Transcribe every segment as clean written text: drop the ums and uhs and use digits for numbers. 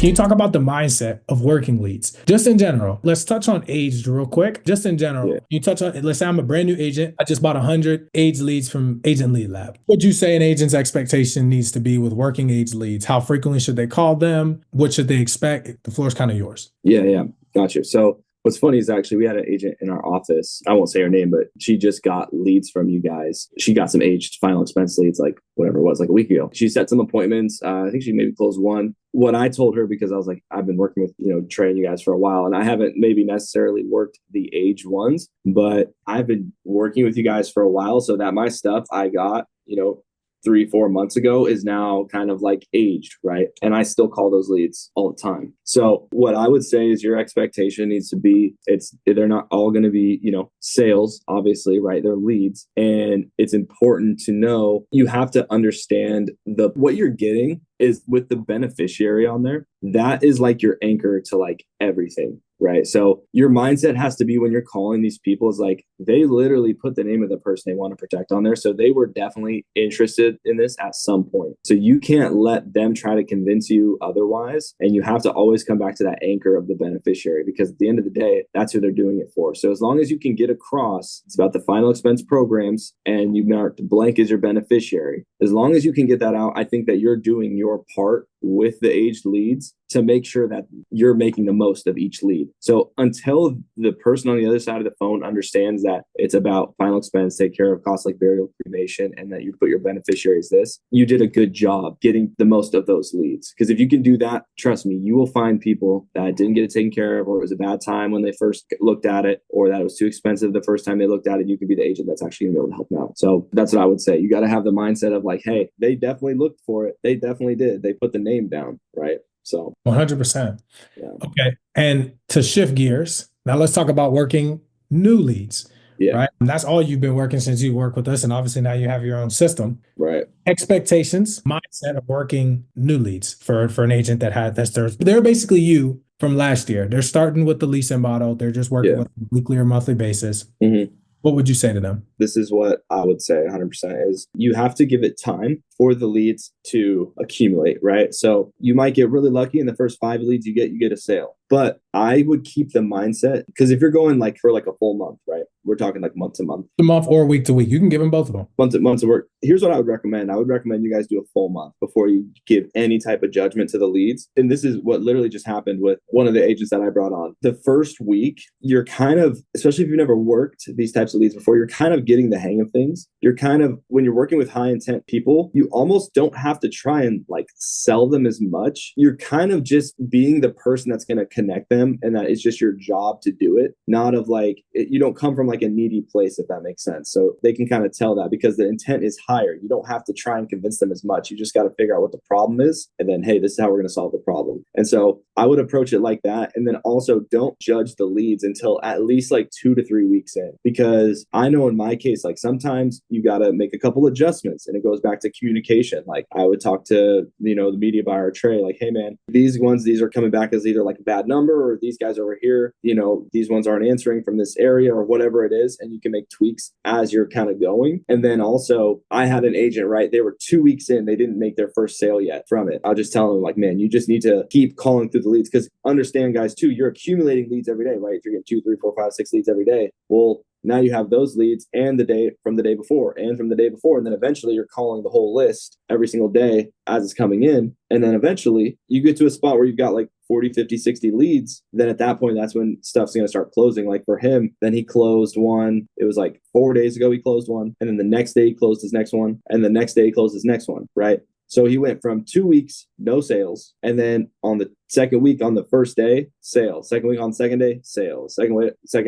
Can you talk about the mindset of working leads? Just in general, let's touch on aged real quick. Just in general, you touch on, let's say I'm a brand new agent. I just bought 100 aged leads from Agent Lead Lab. What would you say an agent's expectation needs to be with working aged leads? How frequently should they call them? What should they expect? The floor is kind of yours. Yeah. Gotcha. So what's funny is actually we had an agent in our office. I won't say her name, but she just got leads from you guys. She got some aged final expense leads, like whatever it was, like a week ago. She set some appointments. I think she maybe closed one. What I told her, because I was like, I've been working with, Trey and you guys for a while, and I haven't maybe necessarily worked the age ones, but I've been working with you guys for a while, so that my stuff I got, 3-4 months ago is now kind of like aged, right? And I still call those leads all the time. So what I would say is your expectation needs to be, they're not all going to be, sales, obviously, right? They're leads. And it's important to know, you have to understand what you're getting is with the beneficiary on there. That is like your anchor to like everything, right? So your mindset has to be when you're calling these people is like, they literally put the name of the person they want to protect on there. So they were definitely interested in this at some point. So you can't let them try to convince you otherwise. And you have to always come back to that anchor of the beneficiary, because at the end of the day, that's who they're doing it for. So as long as you can get across, it's about the final expense programs and you marked blank as your beneficiary. As long as you can get that out, I think that you're doing your part with the aged leads to make sure that you're making the most of each lead. So until the person on the other side of the phone understands that it's about final expense, take care of costs like burial, cremation, and that you put your beneficiaries this, you did a good job getting the most of those leads. Because if you can do that, trust me, you will find people that didn't get it taken care of, or it was a bad time when they first looked at it, or that it was too expensive the first time they looked at it. You can be the agent that's actually gonna be able to help them out. So that's what I would say. You got to have the mindset of like, hey, they definitely looked for it. They definitely did. They put the name down, right? So 100%. yeah. Okay. And to shift gears, now let's talk about working new leads. Yeah. Right. And that's all you've been working since you work with us. And obviously now you have your own system. Right. Expectations, mindset of working new leads for an agent they're basically you from last year. They're starting with the leasing model. They're just working with a weekly or monthly basis. Mm-hmm. What would you say to them? This is what I would say 100% is you have to give it time for the leads to accumulate, right? So you might get really lucky in the first 5 leads you get a sale. But I would keep the mindset, because if you're going like for like a full month, right? We're talking like month to month. A month or week to week. You can give them both of them. Months of work. Here's what I would recommend. I would recommend you guys do a full month before you give any type of judgment to the leads. And this is what literally just happened with one of the agents that I brought on. The first week, you're kind of, especially if you've never worked these types of leads before, you're kind of getting the hang of things. You're kind of, when you're working with high intent people, you almost don't have to try and like sell them as much. You're kind of just being the person that's going to connect them, and that it's just your job to do it. Not of like, you don't come from like a needy place, if that makes sense. So they can kind of tell that, because the intent is higher. You don't have to try and convince them as much. You just got to figure out what the problem is, and then, hey, this is how we're going to solve the problem. And so I would approach it like that. And then also don't judge the leads until at least like 2 to 3 weeks in, because I know in my case, like sometimes you got to make a couple adjustments, and it goes back to communication. Like I would talk to, the media buyer Trey, like, hey man, these are coming back as either like a bad number, or these guys over here, these ones aren't answering from this area, or whatever it is. And you can make tweaks as you're kind of going. And then also I had an agent, right? They were 2 weeks in, they didn't make their first sale yet from it. I'll just tell them like, man, you just need to keep calling through the leads, because understand guys too, you're accumulating leads every day, right? If you're getting 2, 3, 4, 5, 6 leads every day, well, now you have those leads and the day from the day before and from the day before. And then eventually you're calling the whole list every single day as it's coming in. And then eventually you get to a spot where you've got like 40, 50, 60 leads. Then at that point, that's when stuff's going to start closing. Like for him, then he closed one. It was like 4 days ago, he closed one. And then the next day he closed his next one. And the next day he closed his next one, right? So he went from 2 weeks, no sales. And then on the second week on the first day, sale. Second week on the second day, sale. Second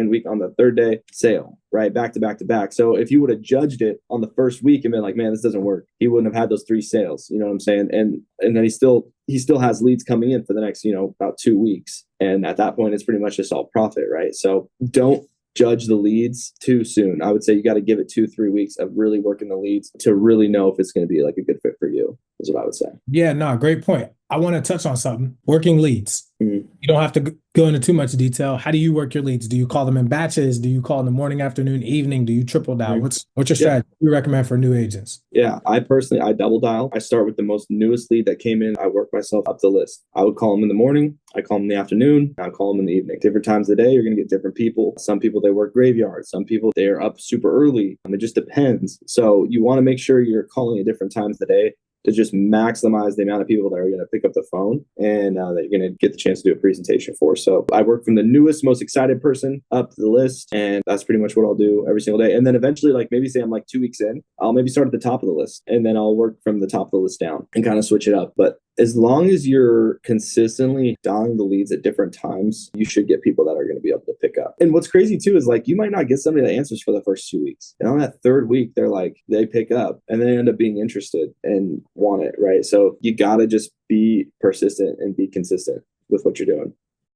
week on the third day, sale, right? Back to back to back. So if you would have judged it on the first week and been like, man, this doesn't work, he wouldn't have had those 3 sales. You know what I'm saying? And then he still has leads coming in for the next, about 2 weeks. And at that point, it's pretty much just all profit, right? So don't judge the leads too soon. I would say you got to give it 2-3 weeks of really working the leads to really know if it's going to be like a good fit for you. is what I would say. Yeah, no, great point. I want to touch on something. Working leads. Mm-hmm. You don't have to go into too much detail. How do you work your leads? Do you call them in batches? Do you call in the morning, afternoon, evening? Do you triple dial? Mm-hmm. What's your strategy you recommend for new agents? Yeah, I double dial. I start with the most newest lead that came in. I work myself up the list. I would call them in the morning. I call them in the afternoon. I call them in the evening. Different times of the day, you're going to get different people. Some people, they work graveyard. Some people, they're up super early. It just depends. So you want to make sure you're calling at different times of the day to just maximize the amount of people that are going to pick up the phone and that you're going to get the chance to do a presentation for. So I work from the newest, most excited person up the list, and that's pretty much what I'll do every single day. And then eventually, like maybe say I'm like 2 weeks in, I'll maybe start at the top of the list, and then I'll work from the top of the list down and kind of switch it up. But as long as you're consistently dialing the leads at different times, you should get people that are going to be able to pick up. And what's crazy too is like you might not get somebody that answers for the first 2 weeks. And on that third week, they pick up and they end up being interested and want it, right? So you got to just be persistent and be consistent with what you're doing.